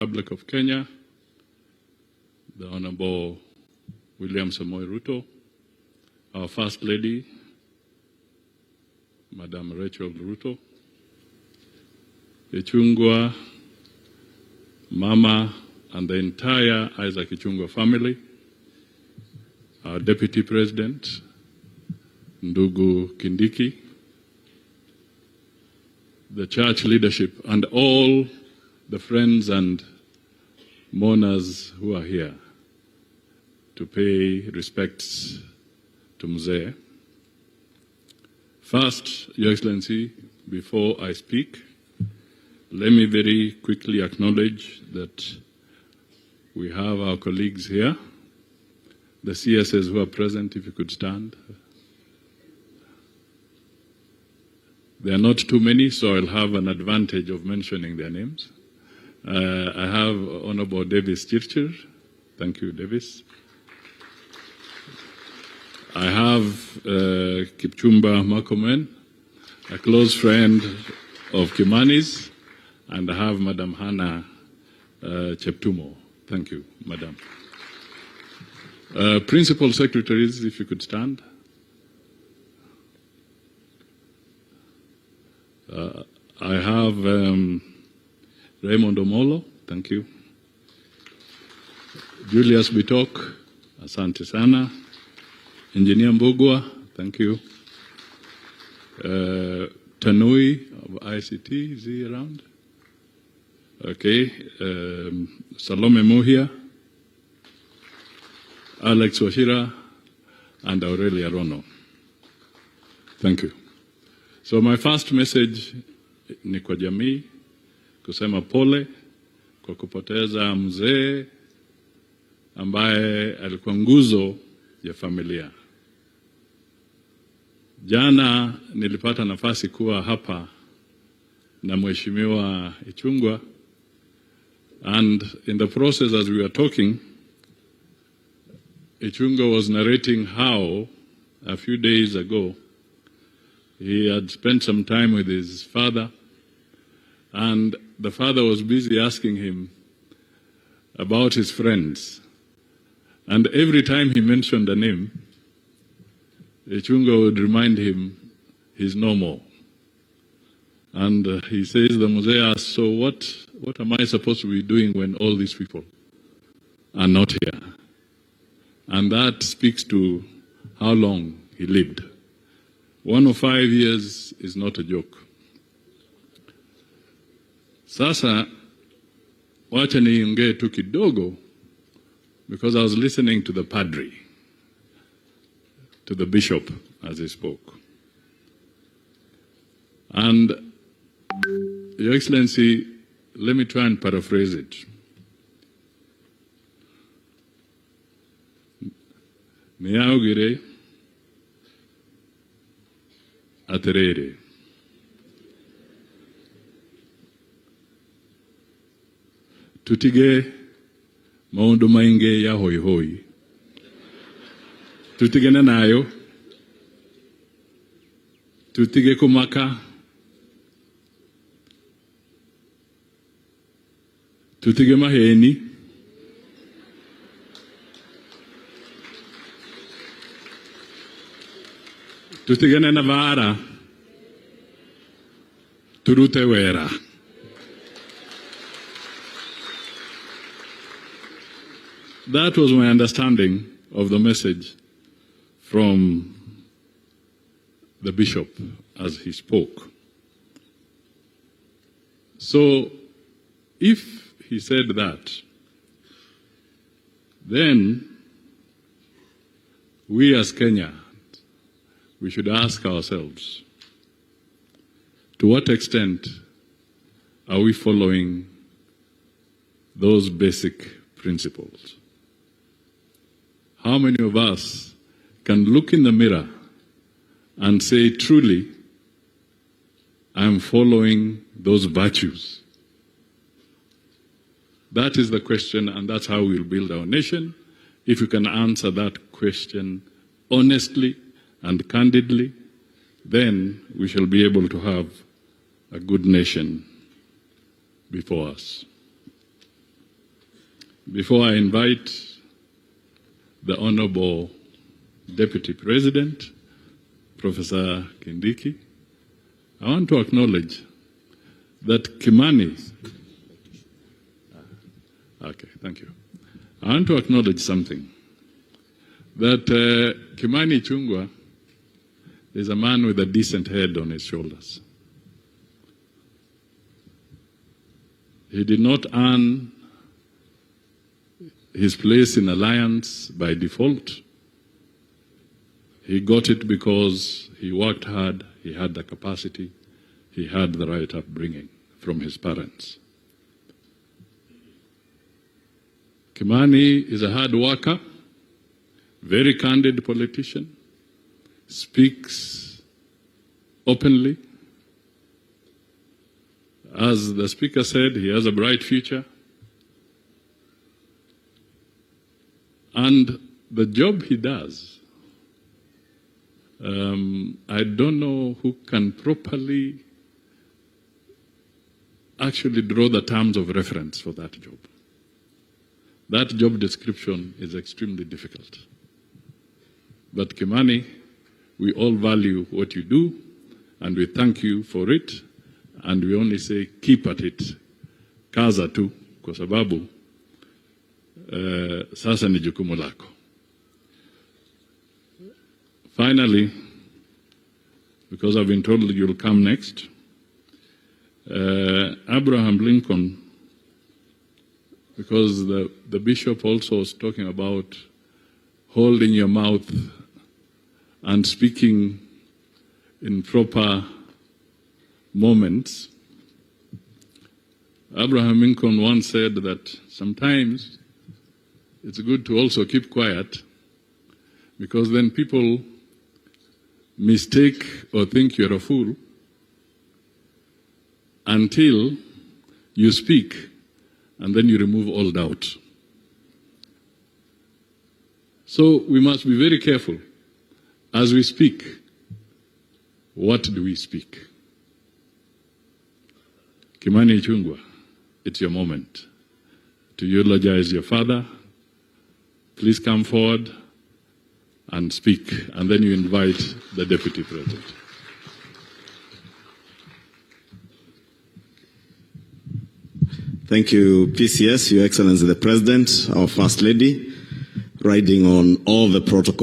Republic of Kenya, the Honorable William Samoei Ruto, our First Lady, Madam Rachel Ruto, Ichungwa, Mama, and the entire Isaac Ichungwa family, our Deputy President, Ndugu Kindiki, the church leadership, and all the friends and mourners who are here to pay respects to Mzee. First, Your Excellency, before I speak, let me very quickly acknowledge that we have our colleagues here, the CSs who are present, if you could stand. There are not too many, so I'll have an advantage of mentioning their names. I have Honorable Davis Chirchir. Thank you, Davis. I have Kipchumba Makomen, a close friend of Kimani's, and I have Madam Hannah Cheptumo. Thank you, Madam. Principal Secretaries, if you could stand. I have Raymond Omolo, thank you. Julius Bitok, asante sana. Engineer Mbugwa, thank you. Tanui of ICT, is he around? Okay. Salome Muhia, Alex Washira, and Aurelia Rono. Thank you. So my first message ni kwa jamii, kusema pole kwa kupoteza mzee ambaye alikuwa nguzo ya familia. Jana nilipata nafasi kuwa hapa na Mheshimiwa Ichungwa, and in the process as we were talking, Ichungwa was narrating how a few days ago he had spent some time with his father, and the father was busy asking him about his friends. And every time he mentioned a name, Ichungwa would remind him he's no more. And he says, the Mzee asked, so what am I supposed to be doing when all these people are not here? And that speaks to how long he lived. 105 years is not a joke. Sasa, wacha niongee tu kidogo, because I was listening to the padre, to the bishop as he spoke. And, Your Excellency, let me try and paraphrase it. Niaugire aterere. Tutige maundu maingi ya hoi hoi. Tutige na nayo. Tutige kumaka. Tutige maheni. Tutige na navara. Turute wera. That was my understanding of the message from the bishop as he spoke. So, if he said that, then we as Kenya, we should ask ourselves, to what extent are we following those basic principles? How many of us can look in the mirror and say, truly, I'm following those virtues? That is the question, and that's how we'll build our nation. If you can answer that question honestly and candidly, then we shall be able to have a good nation before us. Before I invite the Honorable Deputy President, Professor Kindiki, I want to acknowledge that Kimani, okay, thank you. I want to acknowledge something, that Kimani Ichung'wah is a man with a decent head on his shoulders. He did not earn his place in alliance by default. He got it because he worked hard, he had the capacity, he had the right upbringing from his parents. Kimani is a hard worker, very candid politician, speaks openly. As the speaker said, he has a bright future. And the job he does, I don't know who can properly actually draw the terms of reference for that job. That job description is extremely difficult. But Kimani, we all value what you do, and we thank you for it, and we only say keep at it. Kaza tu, kwa sababu sasa ni jukumu lako. Finally, because I've been told you'll come next, Abraham Lincoln, because the bishop also was talking about holding your mouth and speaking in proper moments. Abraham Lincoln once said that sometimes it's good to also keep quiet, because then people mistake or think you're a fool until you speak, and then you remove all doubt. So we must be very careful as we speak. What do we speak? Kimani Ichung'wah, it's your moment to eulogize your father. Please come forward and speak, and then you invite the Deputy President. Thank you, PCS, Your Excellency the President, our First Lady, riding on all the protocols.